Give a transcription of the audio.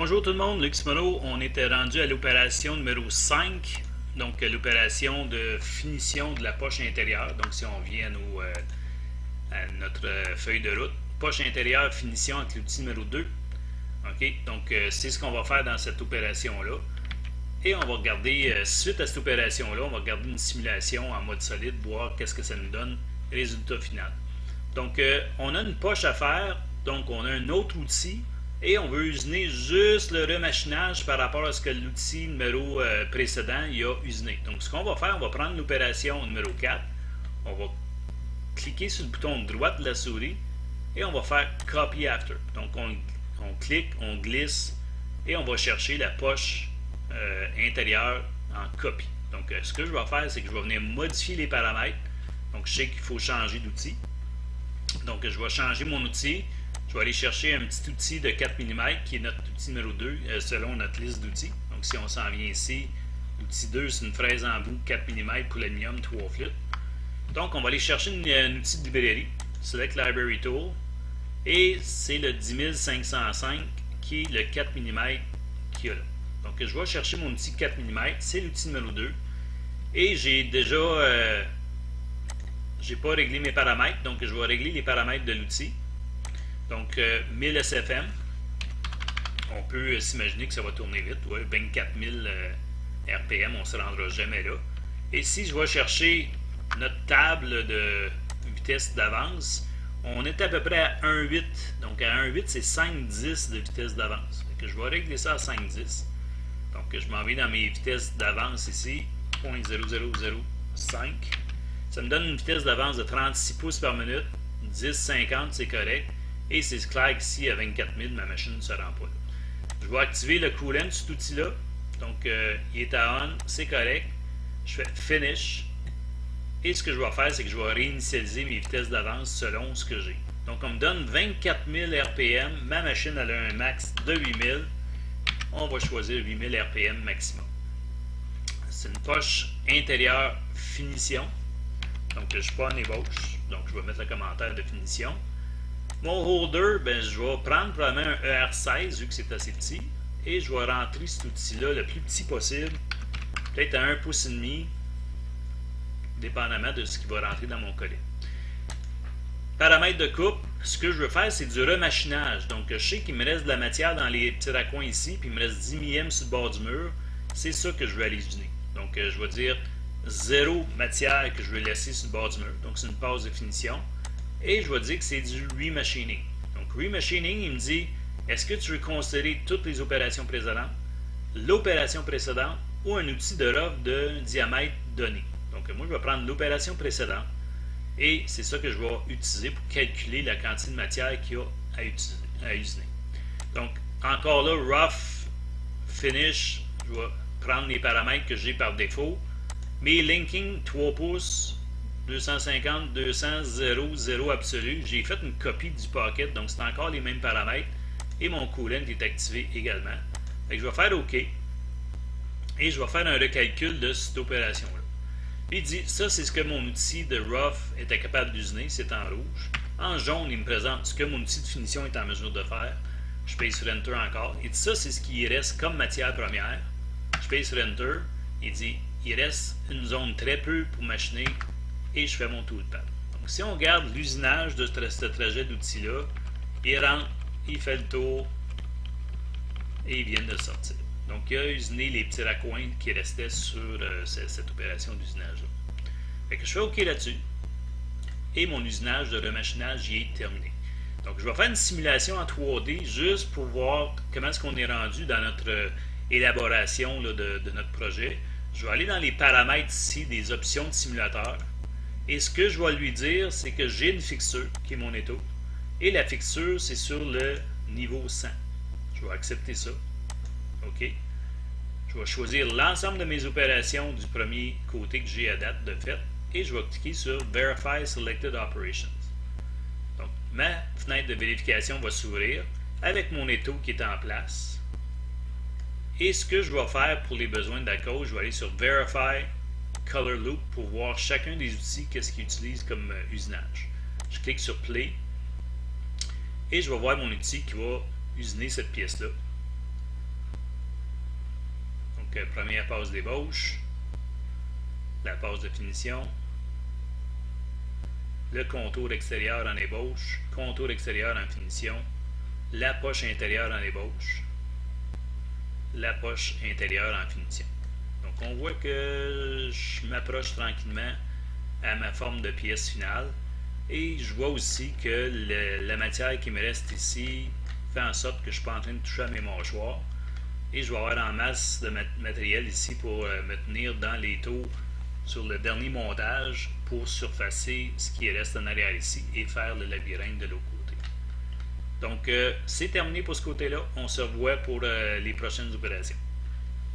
Bonjour tout le monde, Luc Simoneau. On était rendu à l'opération numéro 5, donc l'opération de finition de la poche intérieure. Donc si on vient à notre feuille de route, poche intérieure, finition avec l'outil numéro 2. OK, donc c'est ce qu'on va faire dans cette opération-là. Et on va regarder, suite à cette opération-là, on va regarder une simulation en mode solide, voir qu'est-ce que ça nous donne, résultat final. Donc on a une poche à faire, donc on a un autre outil. Et on veut usiner juste le remachinage par rapport à ce que l'outil numéro précédent il a usiné. Donc ce qu'on va faire, on va prendre l'opération numéro 4, on va cliquer sur le bouton droit de la souris et on va faire Copy After. Donc on clique, on glisse et on va chercher la poche intérieure en copie. Donc ce que je vais faire, c'est que je vais venir modifier les paramètres. Donc je sais qu'il faut changer d'outil. Donc je vais changer mon outil. Je vais aller chercher un petit outil de 4 mm qui est notre outil numéro 2 selon notre liste d'outils. Donc si on s'en vient ici, l'outil 2 c'est une fraise en bout 4 mm pour l'aluminium 3 flûtes. Donc on va aller chercher un outil de librairie, Select Library Tool, et c'est le 10505 qui est le 4 mm qu'il y a là. Donc je vais chercher mon outil 4 mm, c'est l'outil numéro 2, et j'ai déjà j'ai pas réglé mes paramètres, donc je vais régler les paramètres de l'outil. Donc, 1000 SFM, on peut s'imaginer que ça va tourner vite, ouais, 24 000 RPM, on ne se rendra jamais là. Et si je vais chercher notre table de vitesse d'avance, on est à peu près à 1.8. Donc, à 1.8, c'est 5.10 de vitesse d'avance. Je vais régler ça à 5.10. Donc, je m'en vais dans mes vitesses d'avance ici, 0.0005. Ça me donne une vitesse d'avance de 36 pouces par minute, 10.50, c'est correct. Et c'est clair qu'ici, à 24 000, ma machine ne se rend pas là. Je vais activer le coolant de cet outil-là. Donc, il est à on, c'est correct. Je fais Finish. Et ce que je vais faire, c'est que je vais réinitialiser mes vitesses d'avance selon ce que j'ai. Donc, on me donne 24 000 RPM. Ma machine, elle a un max de 8 000. On va choisir 8 000 RPM maximum. C'est une poche intérieure finition. Donc, je ne suis pas en ébauche. Donc, je vais mettre le commentaire de finition. Mon holder, ben, je vais prendre probablement un ER16 vu que c'est assez petit et je vais rentrer cet outil-là le plus petit possible, peut-être à 1,5 pouce, dépendamment de ce qui va rentrer dans mon collet. Paramètres de coupe, ce que je veux faire, c'est du remachinage. Donc, je sais qu'il me reste de la matière dans les petits raccoins ici, puis il me reste 10 mm sur le bord du mur. C'est ça que je veux aller usiner. Donc, je vais dire 0 matière que je veux laisser sur le bord du mur. Donc, c'est une passe de finition. Et je vais dire que c'est du remachining. Donc, remachining, il me dit, est-ce que tu veux considérer toutes les opérations précédentes, l'opération précédente ou un outil de rough de diamètre donné. Donc, moi, je vais prendre l'opération précédente et c'est ça que je vais utiliser pour calculer la quantité de matière qu'il y a à usiner. Donc, encore là, rough, finish, je vais prendre les paramètres que j'ai par défaut. Mes linking, 3 pouces, 250, 200, 0, 0 absolu. J'ai fait une copie du packet, donc c'est encore les mêmes paramètres. Et mon coolant est activé également. Donc, je vais faire OK. Et je vais faire un recalcul de cette opération-là. Puis il dit, ça c'est ce que mon outil de rough était capable d'usiner, c'est en rouge. En jaune, il me présente ce que mon outil de finition est en mesure de faire. Je paye sur Enter encore. Il dit, ça c'est ce qui reste comme matière première. Je paye sur Enter. Il dit, il reste une zone très peu pour machiner. Et je fais mon toolpad. Donc, si on regarde l'usinage de ce trajet d'outil-là, il rentre, il fait le tour et il vient de sortir. Donc, il a usiné les petits raccoins qui restaient sur cette opération d'usinage-là. Je fais OK là-dessus et mon usinage de remachinage y est terminé. Donc, je vais faire une simulation en 3D juste pour voir comment est-ce qu'on est rendu dans notre élaboration là, de notre projet. Je vais aller dans les paramètres ici des options de simulateur. Et ce que je vais lui dire, c'est que j'ai une fixure, qui est mon étau, et la fixure, c'est sur le niveau 100. Je vais accepter ça. OK. Je vais choisir l'ensemble de mes opérations du premier côté que j'ai à date de fait, et je vais cliquer sur Verify Selected Operations. Donc, ma fenêtre de vérification va s'ouvrir avec mon étau qui est en place. Et ce que je vais faire pour les besoins de la cause, je vais aller sur Verify Color Loop pour voir chacun des outils, qu'est-ce qu'ils utilisent comme usinage. Je clique sur Play et je vais voir mon outil qui va usiner cette pièce-là. Donc, première passe d'ébauche, la passe de finition, le contour extérieur en ébauche, contour extérieur en finition, la poche intérieure en ébauche, la poche intérieure en finition. Donc on voit que je m'approche tranquillement à ma forme de pièce finale et je vois aussi que la matière qui me reste ici fait en sorte que je ne suis pas en train de toucher à mes mâchoires et je vais avoir en masse de matériel ici pour me tenir dans les tours sur le dernier montage pour surfacer ce qui reste en arrière ici et faire le labyrinthe de l'autre côté. Donc c'est terminé pour ce côté-là. On se revoit pour les prochaines opérations.